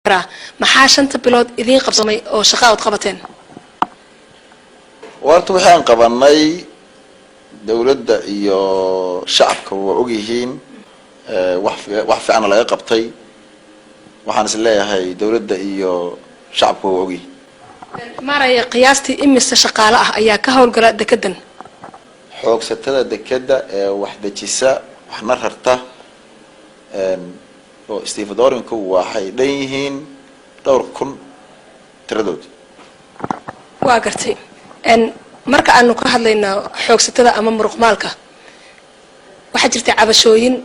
maxaa shanta bilood idin qabsamay oo shaqo aad qabateen warta waxaan qabanay dawladda iyo shacabka waa og yihiin wax fiican laga qabtay waxaan is leeyahay dawladda iyo shacabka waa og yihiin maaraya qiyaastii imisa shaqaale ah ayaa ka howlgala dekedan xoogsatada dekeda ee wax dejisa waxna rarta oo istiifadooyinku waxay dhan yihiin dhowr kun tiradood waa gartay marka aanu ka hadlayno xoogsatada ama muruqmaalka waxa jirta cabashooyin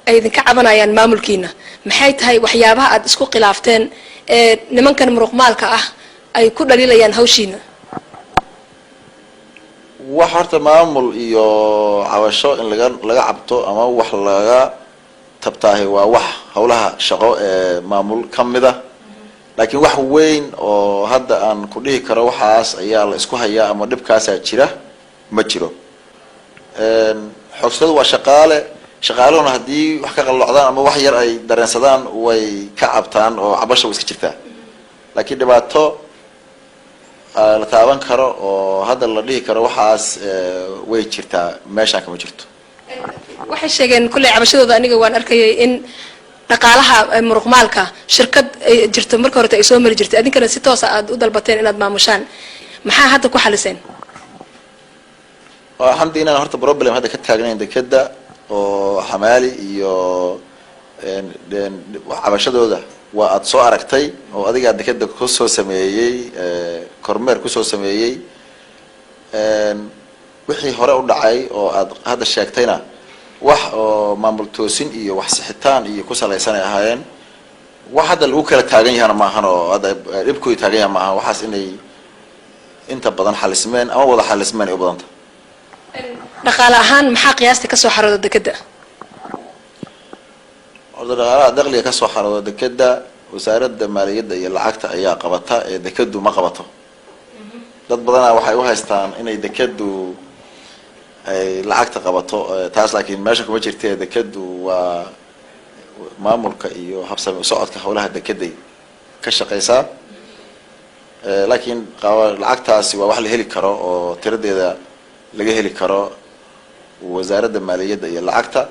ay idinka cabanayaan maamulkiina maxay tahay waxyaabaha aad isku khilaafteen ee nimankan muruqmaalka ah ay ku dhaliilayaan hawshiina wax horta maamul iyo cabasho in laga cabto ama wax laga tabtaahay waa wax howlaha shaqo ee maamul kamida laakiin wax weyn oo hadda aan ku dhihi karo waxaas ayaa la isku hayaa ama dhibkaas jira ma jiro xogsadu waa shaqaaluna hadii wax ka qalloocdaan ama wax yar ay dareensadaan way ka cabtaan oo cabasho iska jirtaa laakiin dhibaato la taaban karo oo hadda la dhihi karo waxaas way jirtaa meeshaan kama jirto waxay sheegeen kulay cabashadooda aniga waan arkayay in dhaqaalaha muruqmaalka shirkad ay jirto marka hore ay soo mari jirtay adinkana si toos ah aad u dalbateen inaad maamushaan maxaa hadda ku xaliseen alxamdulilah horta problem hadda ka taagnayn dekeda oo xamaali iyo cabashadooda waa aad soo aragtay oo adigaa dekeda kusoo sameeyey kormeer kusoo sameeyey wixii hore u dhacay oo aad hadda sheegtayna wax oo maamul toosin iyo wax sixitaan iyo ku salaysan ay ahaayeen wax hadda lagu kala taagan yahana maahan oo hadda dhibkooda taagan yahay maahan waxaas inay inta badan xalismeen ama wada xalismeen ay u badanta dhaqaale ahaan maxaa qiyaasta ka soo xarooda dekeda dhaqaalaha dakhliga ka soo xarooda dekeda wasaaradda maaliyadda iyo lacagta ayaa qabata ee dekedu ma qabato dad badanaa waxay u haystaan inay dekedu ay lacagta qabato taas laakiin meesha kuma jirtee dekedu waa maamulka iyo habsami socodka howlaha dekeday ka shaqeysaa laakiin lacagtaasi waa wax la heli karo oo tiradeeda laga heli karo wasaaradda maaliyadda iyo lacagta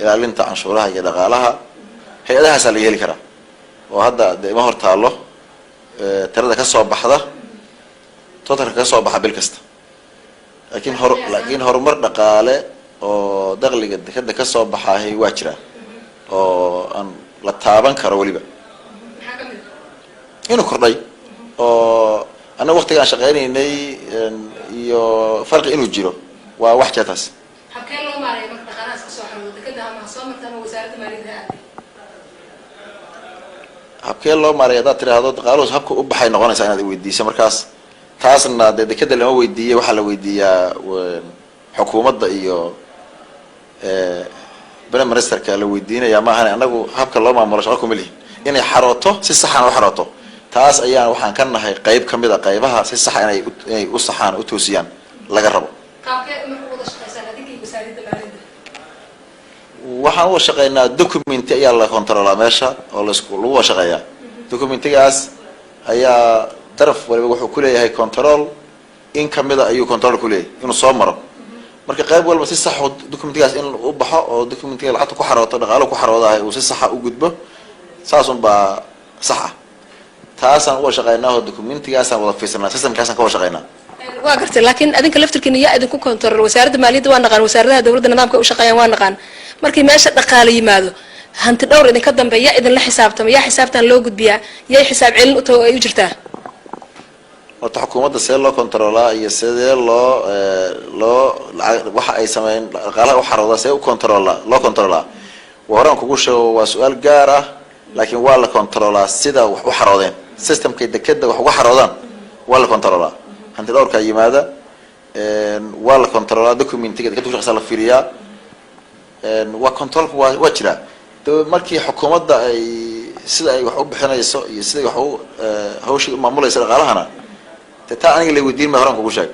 ilaalinta canshuuraha iyo dhaqaalaha hay-adahaasaa laga heli karaa oo hadda de ima hor taalo tirada ka soo baxda totalka ka soo baxa bil kasta laakiin horumar dhaqaale oo dakhliga dekeda ka soo baxaahay waa jiraa oo aan la taaban karo weliba inuu kordhay oo annaga waqtigaan shaqeynaynay iyo farqi inuu jiro waa wax jeetaas habkee loo maareeyo marka dhaqaalahaas ka soo xaroodo dekeda ama soo marta ama wasaaradda maaliyadda habkee loo maareeyo haddaad tiraahdo dhaqaaluhu habka u baxay noqonaysaa inaad weydiiso markaas taasna dee dekeda lama weydiiyey waxaa la weydiiyaa xukuumadda iyo prime ministerka la weydiinaya maahan anagu habka loo maamulo shaqo kuma lihin inay xarooto si saxan u xarooto taas ayaan waxaan ka nahay qayb kamid a qaybaha si saxa inay u saxaan u toosiyaan laga rabo waxaan uga shaqeynaa documenti ayaa la controlaa meesha oo lagu wada shaqeeyaa documentigaas ayaa daraf waliba wuxuu kuleeyahay control in kamida ayuu control kuleeyahay inuu soo maro marka qayb walba si sax documentigaas in u baxo oo documentiga lacagta ku xarooto dhaqaalo ku xaroodahay uu si saxa u gudbo saasun baa sax ah taasaan uga shaqeynaa oo documentigaasaan wada fiirsanaa systemkaasaan ka wada shaqeynaa waa gartay laakiin adinka laftirkiina yaa idinku control wasaaradda maaliyadda waa naqaan wasaaradaha dawladda nidaamka u shaqeeyaan waa naqaan markii meesha dhaqaale yimaado hanti dhowr idinka dambeeya yaa idinla xisaabtama yaa xisaabtan loo gudbiyaa yay xisaab celin u tahay ay u jirtaa horta xukuumadda see loo controlaa iyo sidee waxa ay sameeyeen dhaqaalaha u xarooda see loo controlaa waa horaan kugu sheego waa su-aal gaar ah laakiin waa la controlaa sida wax u xaroodeen systemkay dekeda wax uga xaroodaan waa la controlaa hanti dhowrkaa yimaada waa la controlaa documentiga dekeda kushaqeysa la fiiriyaa waa controlka waa jiraa markii xukuumadda ay sida ay wax u bixinayso iyo siday wax u hawshii u maamulaysa dhaqaalahana taa aniga la weydiin ma horaan kugu sheeg